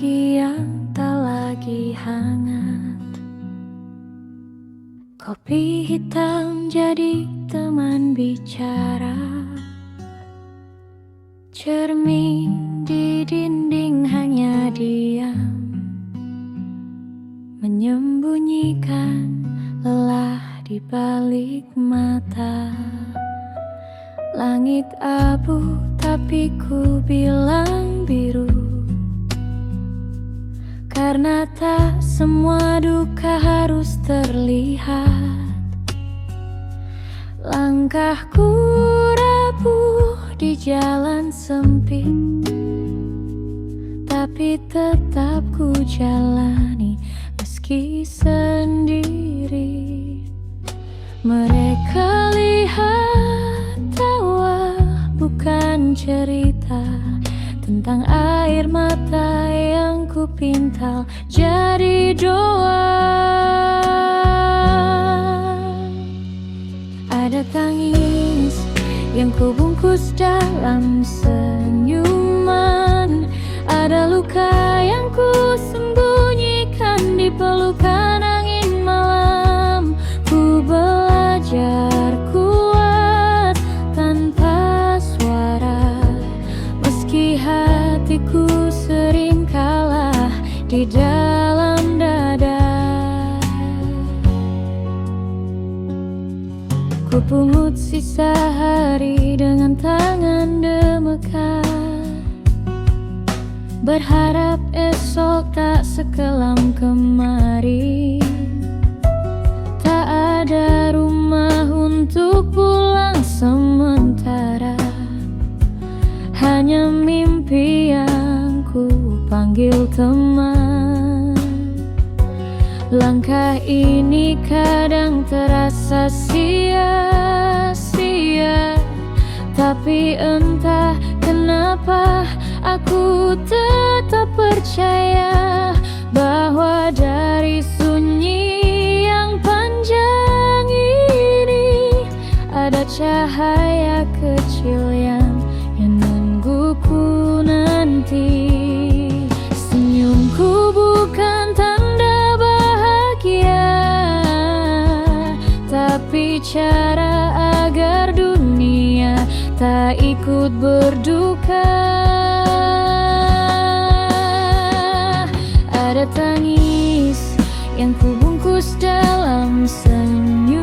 pagi yang tak lagi hangat. Kopi hitam jadi teman bicara. Cermin di dinding hanya diam, menyembunyikan lelah di balik mata. Langit abu tapi ku bilang biru, karena tak semua duka harus terlihat. Langkahku rapuh di jalan sempit, tapi tetap ku jalani meski sendiri. Mereka lihat tawa bukan cerita tentang air mata yang ku pintal jadi doa. Ada tangis yang ku bungkus dalam senyuman. Ada luka yang ku sembunyikan di pelukan angin malam. Ku belajar kuat tanpa suara, meski hatiku sering kalah di dalam dada. Ku pungut sisa hari dengan tangan demekan, berharap esok tak sekelam kemarin. Tak ada rumah untuk pulang sementara, hanya mimpi yang ku panggil teman. Langkah ini kadang terasa sia-sia, tapi entah kenapa aku tetap percaya bahwa dari sunyi yang panjang ini ada cahaya kecil yang menungguku nanti. Senyumku bukan tanda bahagia, tapi cara agar dunia tak ikut berduka. Ada tangis yang ku bungkus dalam senyuman.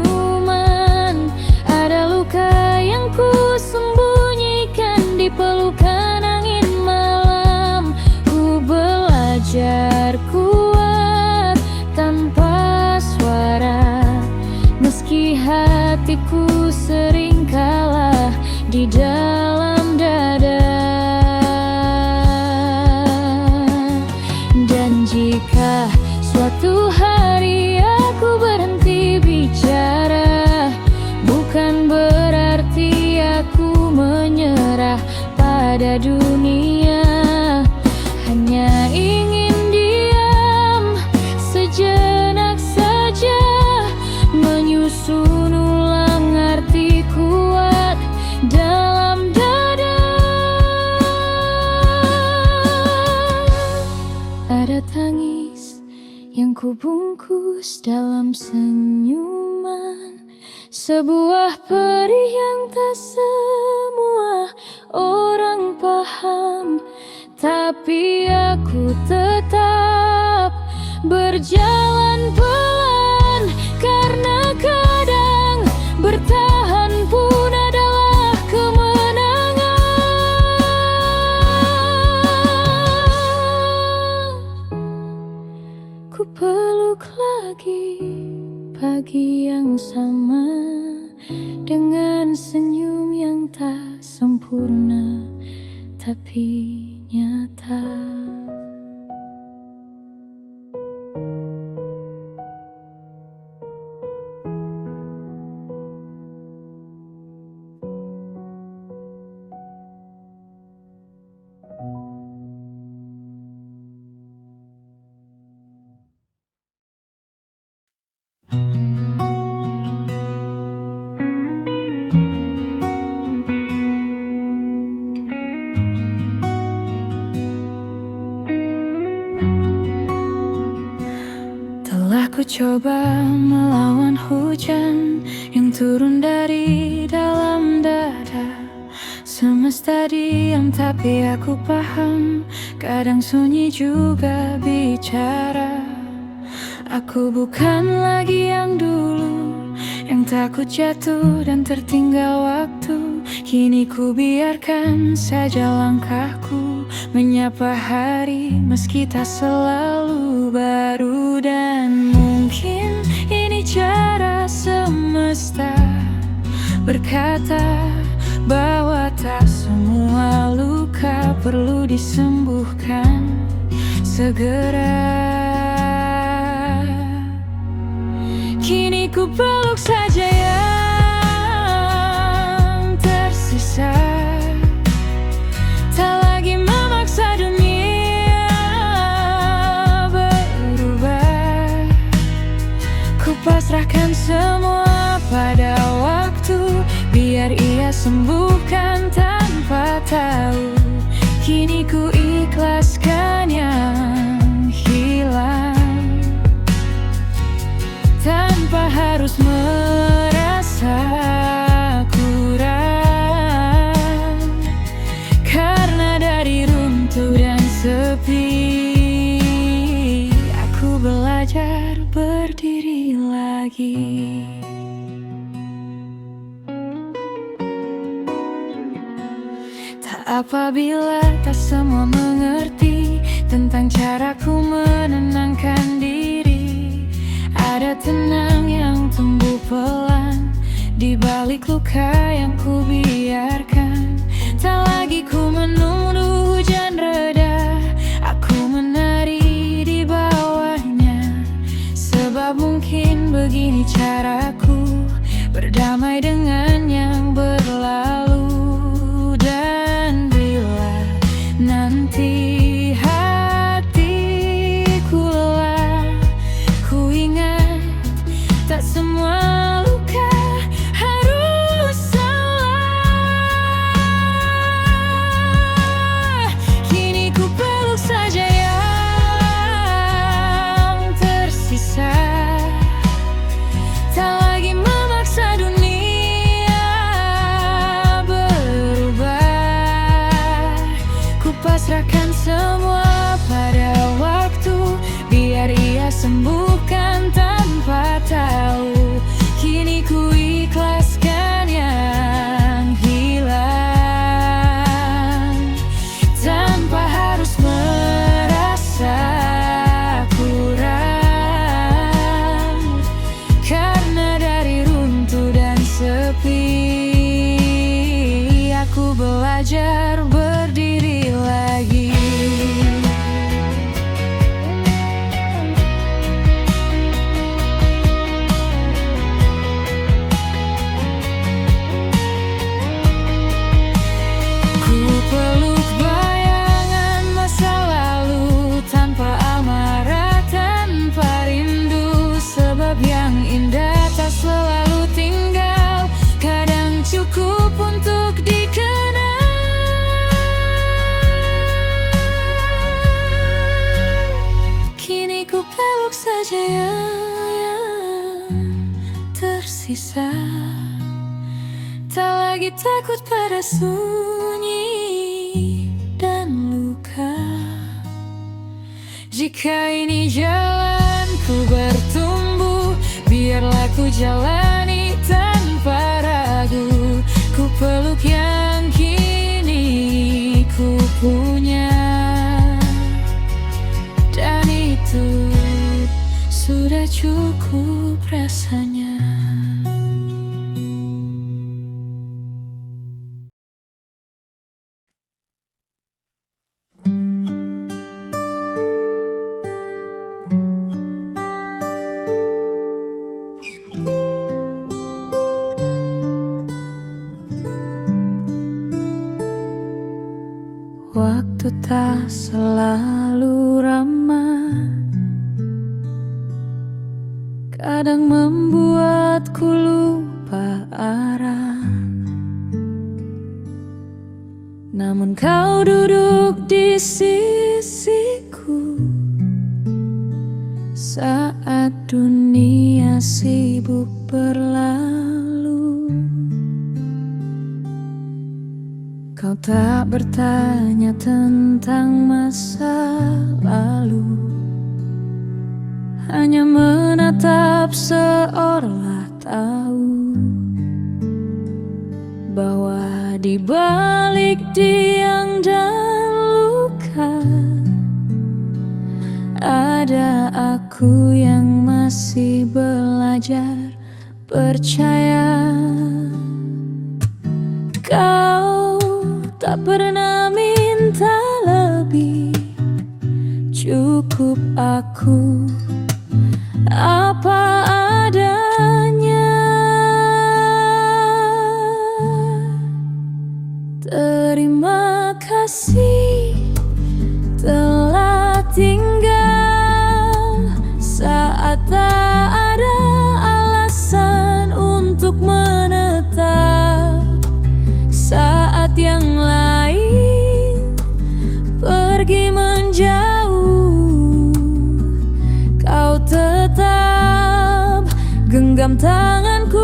Ada luka yang ku sembunyikan di pelukan angin malam. Ku belajar kuat tanpa suara, meski hatiku sering kalah di dalam dada. Dan jika suatu hari aku berhenti bicara, bukan berarti aku menyerah pada dunia. Hanya ingin diam sejenak saja, menyusun ulang arti kuat dalam dada. Ada tangis yang ku bungkus dalam senyuman, sebuah perih yang tak semua orang paham. Tapi aku tetap berjalan pelan, karena kadang bertahan pun adalah kemenangan. Ku peluk lagi pagi yang sama, dengan senyum yang tak sempurna tapi nyata. Aku coba melawan hujan yang turun dari dalam dada. Semesta diam tapi aku paham, kadang sunyi juga bicara. Aku bukan lagi yang dulu, yang takut jatuh dan tertinggal waktu. Kini ku biarkan saja langkahku menyapa hari, meski tak selalu baru. Dan mungkin ini cara semesta berkata bahwa tak semua luka perlu disembuhkan segera. Kini ku peluk saja yang tersisa, tak lagi memaksa dunia berubah. Ku pasrahkan semua pada waktu, biar ia sembuhkan tanpa tahu. Kini ku ikhlaskan yang hilang, tanpa harus merasa kurang. Karena dari runtuh dan sepi, aku belajar berdiri lagi. Tak apabila tak semua mengerti tentang caraku menenangkan diri. Ada tenang yang tumbuh pelan di balik luka yang ku biarkan. Tak lagi ku menunggu hujan reda, aku menari di bawahnya. Sebab mungkin begini caraku berdamai dengan yang berlalu. Dan bila nanti tak semua luka harus salah. Kini ku peluk saja yang tersisa, tak lagi memaksa dunia berubah. Ku pasrahkan semua pada waktu, biar ia sembuhkan tanpa tahu. Kini ku ikhlaskan yang hilang, tanpa harus merasa kurang. Karena dari runtuh dan sepi, aku belajar berdiri lagi. Selalu tinggal, kadang cukup untuk dikenal. Kini ku peluk saja yang tersisa, tak lagi takut pada sunyi dan luka. Jika ini jalanku bertumbuh, biarlah ku jalani tanpa ragu. Ku peluk yang kini ku punya, dan itu sudah cukup rasanya. Waktu tak selalu ramah, kadang membuatku lupa arah. Namun kau duduk di sisiku saat dunia sibuk berlalu. Kau tak bertanya tentang masa lalu, hanya menatap seolah tahu bahwa di balik diam dan luka ada aku yang masih belajar percaya. Kau tak pernah minta lebih, cukup aku apa adanya. Terima kasih telah tinggal saat tak ada alasan untuk menetap. Saat yang lain pergi menjauh, kau tetap genggam tanganku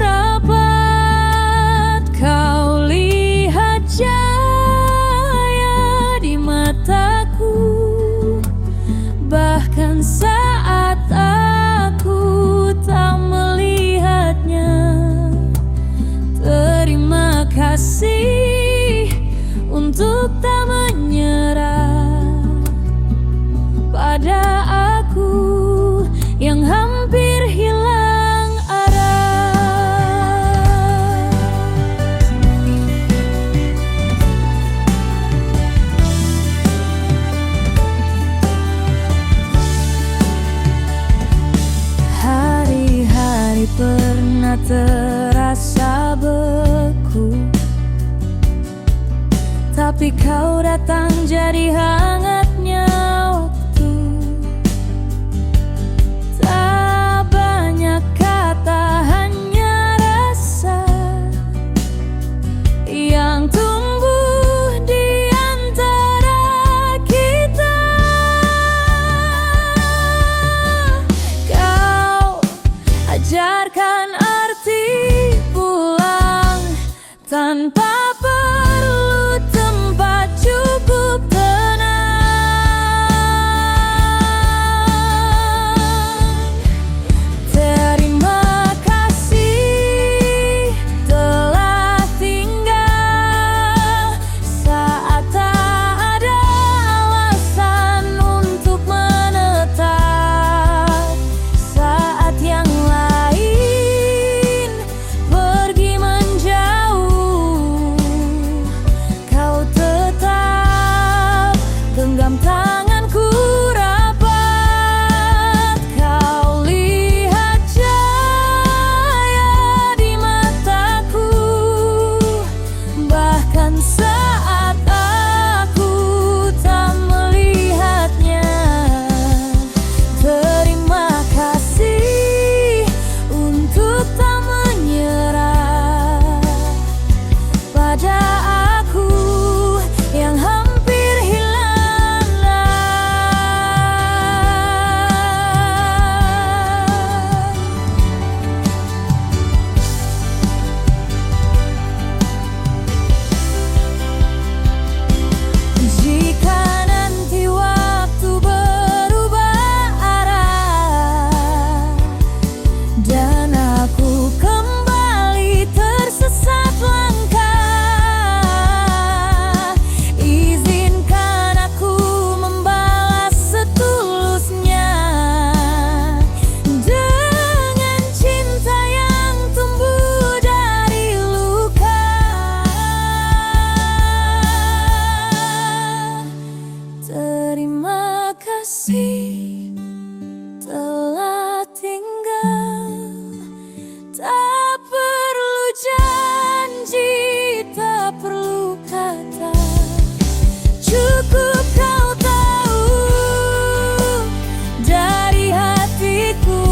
rapat. Kau lihat cahaya di mataku, bahkan saat aku tak melihatnya. Terima kasih untuk tak menyerah pada aku yang hampir hilang arah. Hari-hari pernah terasa beku, tapi kau datang jadi hangatnya waktu. Tak banyak kata, hanya rasa yang tumbuh di antara kita. Kau ajarkan arti pulang tanpa perlu tempat, cukup tenang. Terima kasih telah tinggal saat tak ada alasan untuk menetap. Saat yang lain pergi menjauh, kau tetap genggam tanganku rapat. Kau lihat cahaya di mataku, bahkan saat aku tak melihatnya. Terima kasih untuk tak menyerah pada aku yang hampir hilang jika nanti waktu berubah arah dan aku kembali tersesat langkah. Izinkan aku membalas setulusnya dengan cinta yang tumbuh dari luka. Terima kasih telah tinggal. Tak perlu janji, tak perlu kata, cukup kau tahu dari hatiku.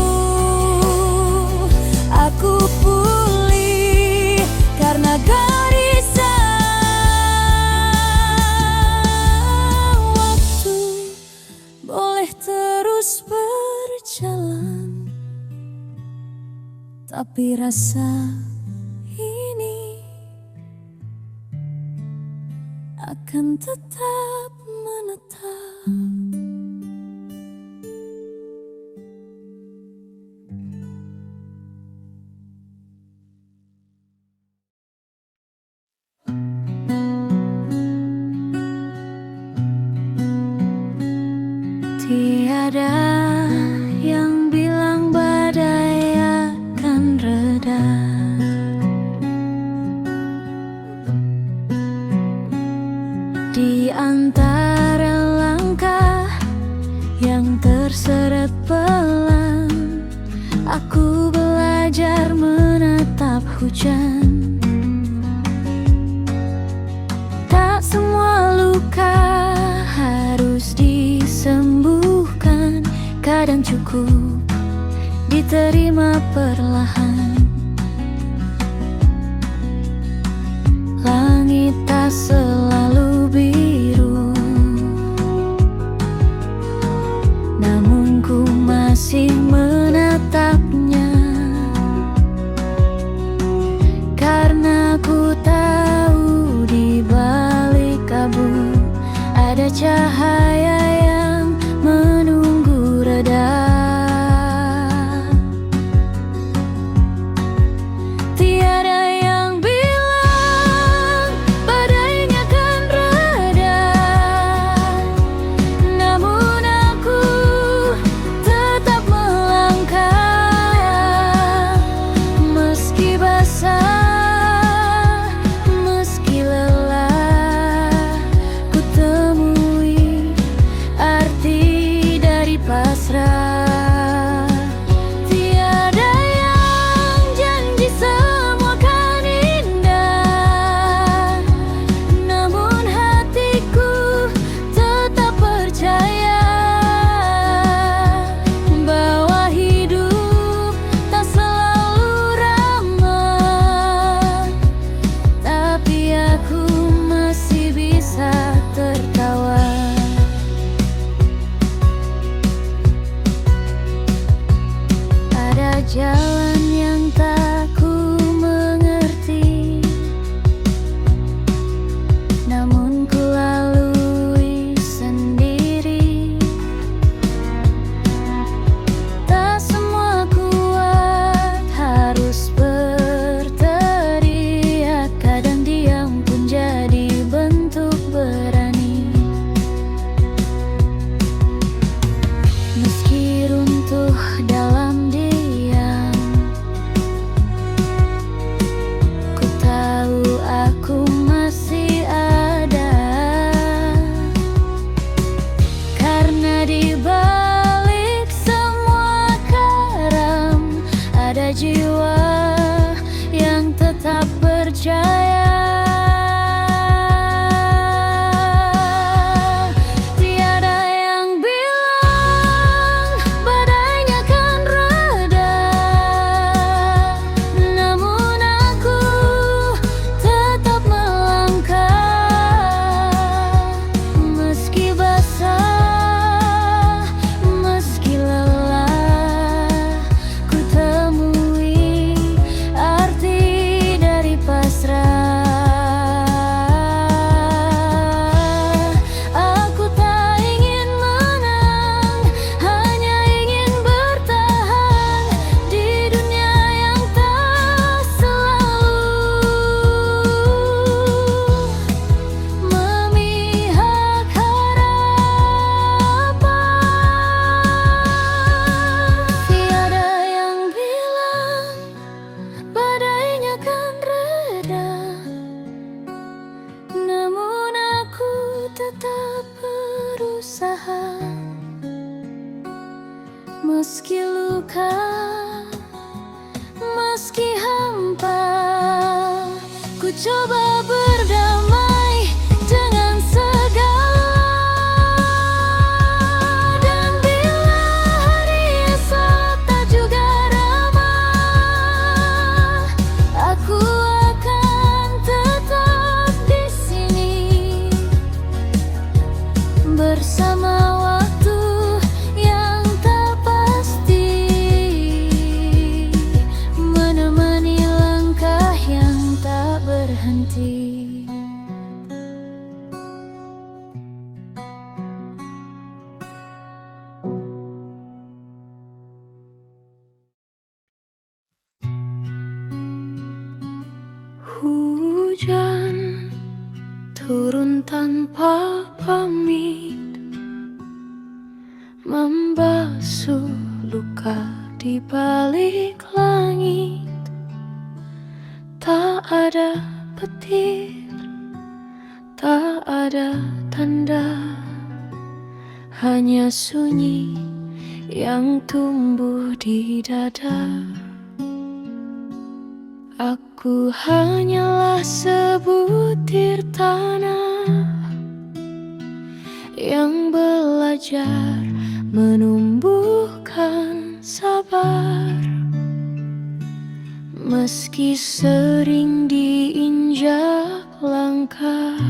Aku pulih karena garisan waktu boleh terus berjalan. Tapi rasa ini akan tetap menetap. Tiada yang bilang badai akan reda. Di antara langkah yang terseret pelan, aku belajar menatap hujan. Tak semua luka harus disembuhkan, kadang cukup diterima perlahan. Langit tak selalu biru, namun ku masih menatapnya, karena ku tahu di balik kabut ada cahaya yang menunggu reda. Jalan yang tak ku mengerti, namun ku lalui sendiri. Tak semua kuat harus berteriak, kadang diam pun jadi bentuk berani. Meski runtuh dalam aku masih ada, karena di balik semua karam ada jiwa yang tetap percaya. Tetap berusaha, meski luka, meski hampa, ku coba berdamai dengan segala. Dan bila hari esok tak juga ramah, aku akan tetap di sini bersama waktu yang tak pasti. tanpa pamit, membasuh luka di balik langit. Tak ada petir, tak ada tanda, hanya sunyi yang tumbuh di dada. Aku hanyalah sebutir tanah yang belajar menumbuhkan sabar. Meski sering diinjak langkah,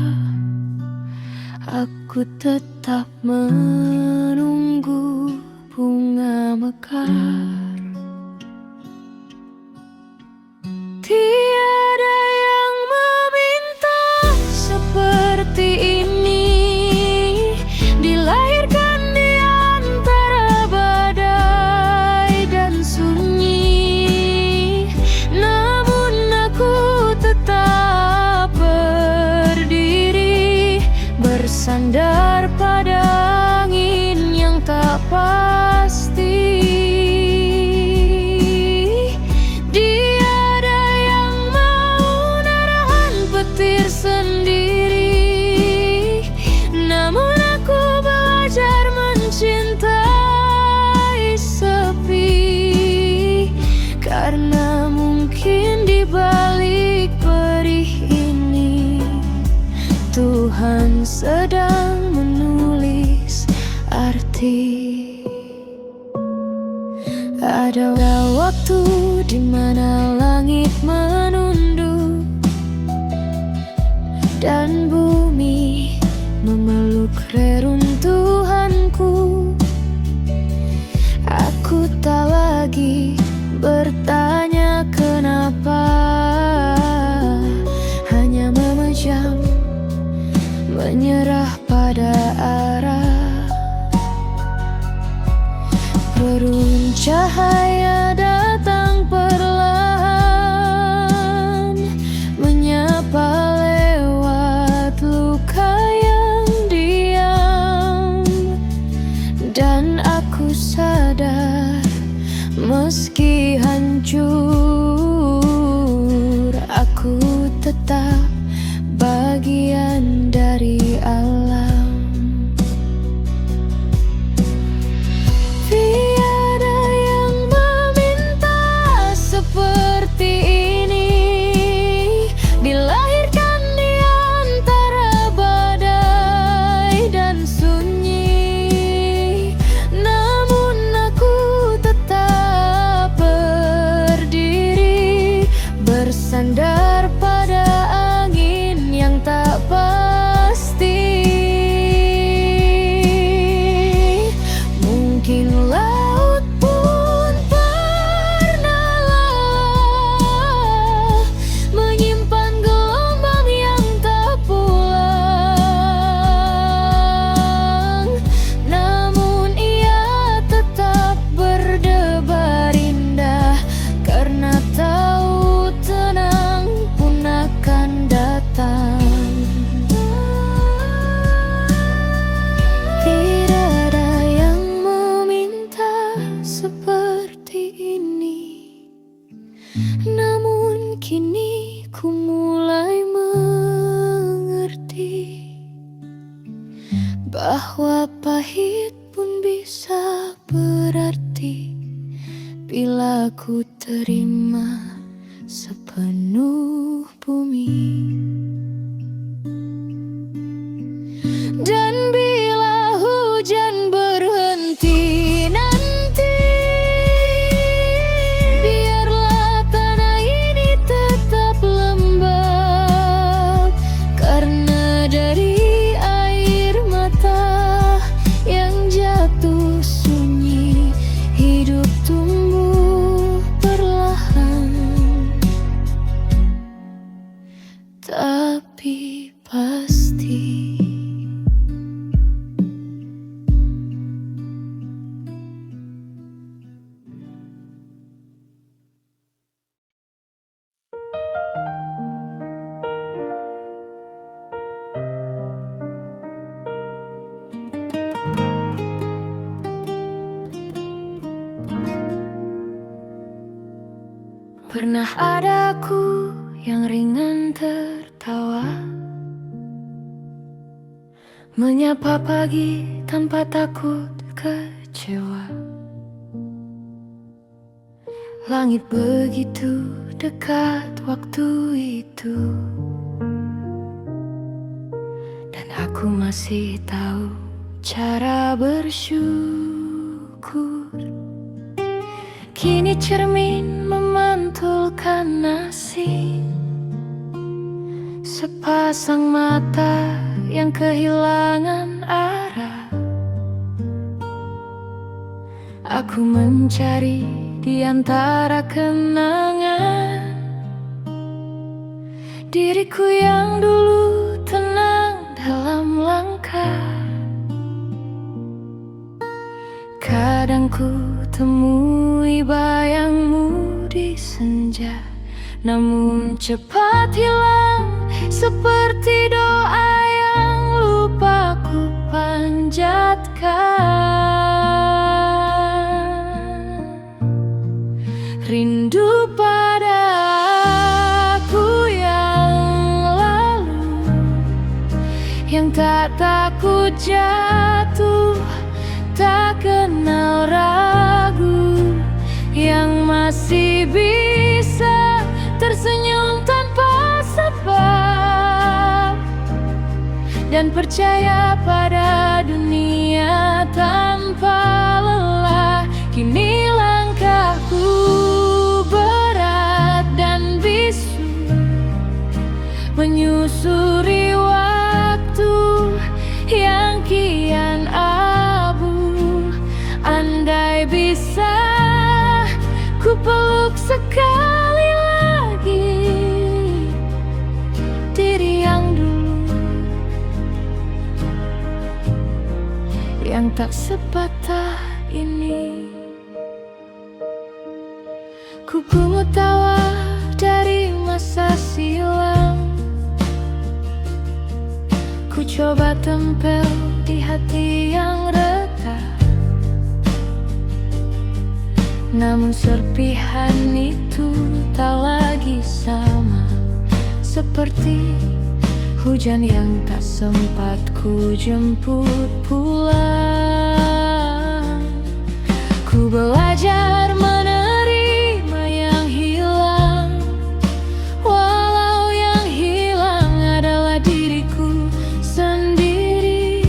aku tetap menunggu bunga mekar. Tiada yang meminta seperti ini, dilahirkan di antara badai dan sunyi. Namun aku tetap berdiri, bersandar pada angin yang tak pasti. Karena mungkin di balik perih ini Tuhan sedang menulis arti. Ada waktu di mana langit menunduk dan bumi memeluk reruntuhanku. Aku tak lagi bertanya kenapa, hanya memejam, menyerah pada arah. Perun cahaya datang perlahan, menyapa lewat luka yang diam. Dan aku sadar, meski hancur, aku tetap bagian dari alam. Tiada yang meminta seperti ini, dilahirkan di antara badai dan sunyi. Namun aku tetap berdiri, bersandar pada angin yang tak pasti. Mungkin laut pun pernah lelah, menyimpan gelombang yang tak pulang. Namun ia tetap berdebar indah, karena tahu tenang pun akan datang. Tidak ada yang meminta seperti ini, namun kini ku mulai mengerti bahwa pahit pun bisa berarti bila ku terima sepenuh bumi. Dan bila hujan berhenti nanti, biarlah tanah ini tetap lembab, karena dari air mata yang jatuh sunyi, hidup tumbuh perlahan. Pernah ada aku yang ringan tertawa, menyapa pagi tanpa takut kecewa. Langit begitu dekat waktu itu, dan aku masih tahu cara bersyukur. Kini cermin memantulkan nasib, sepasang mata yang kehilangan arah. Aku mencari di antara kenangan diriku yang dulu tenang dalam langkah. Kadang ku temui bayangmu di senja, namun cepat hilang seperti doa yang lupa ku panjatkan. Rindu pada aku yang lalu, yang tak takut jatuh, tak kenal ragu, yang masih bisa tersenyum tanpa sebab, dan percaya pada dunia tanpa lelah. Kini langkahku berat dan bisu, menyusuri waktu yang kian abu. Andai bisa ku peluk sekali lagi diri yang dulu, yang tak sepatah ini. Ku pungut tawa dari masa silam, ku coba tempel di hati yang retak, namun serpihan itu tak lagi sama, seperti hujan yang tak sempat ku jemput pulang. Ku belajar menerima yang hilang, walau yang hilang adalah diriku sendiri.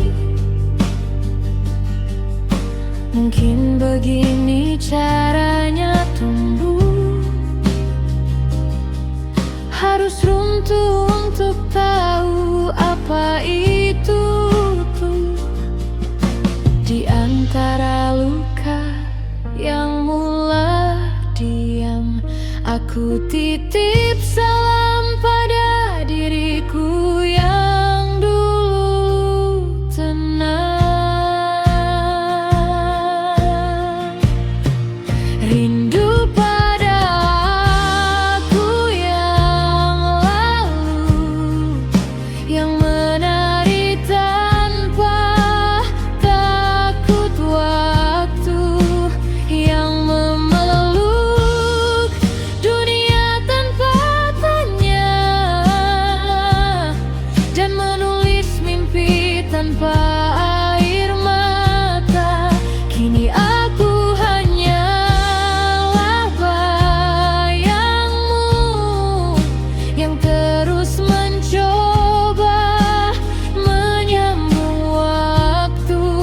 Mungkin begini caranya tumbuh, harus runtuh untuk tahu apa itu tuh. Di antara luka yang mula diam, aku titip salam pada diriku yang dulu tenang. Rindu pada aku yang lalu, yang menari tanpa takut waktu, yang memeluk dunia tanpa tanya, dan menulis mimpi tanpa air mata. Kini aku hanyalah bayangmu yang terus mencoba menyambung waktu.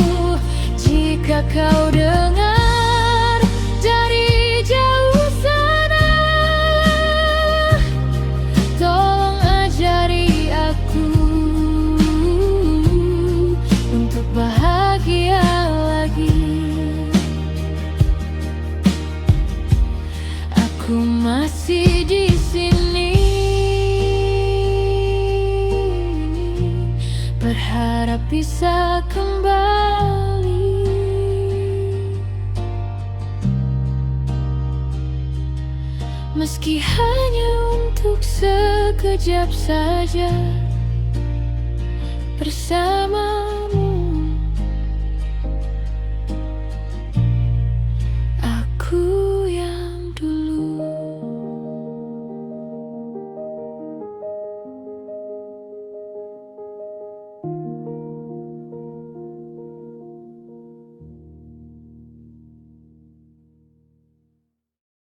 Jika kau dengar dari jauh sana, tolong ajari aku untuk bahagia lagi. Aku masih di sini, berharap bisa kembali. Meski hanya untuk sekejap saja bersamamu, aku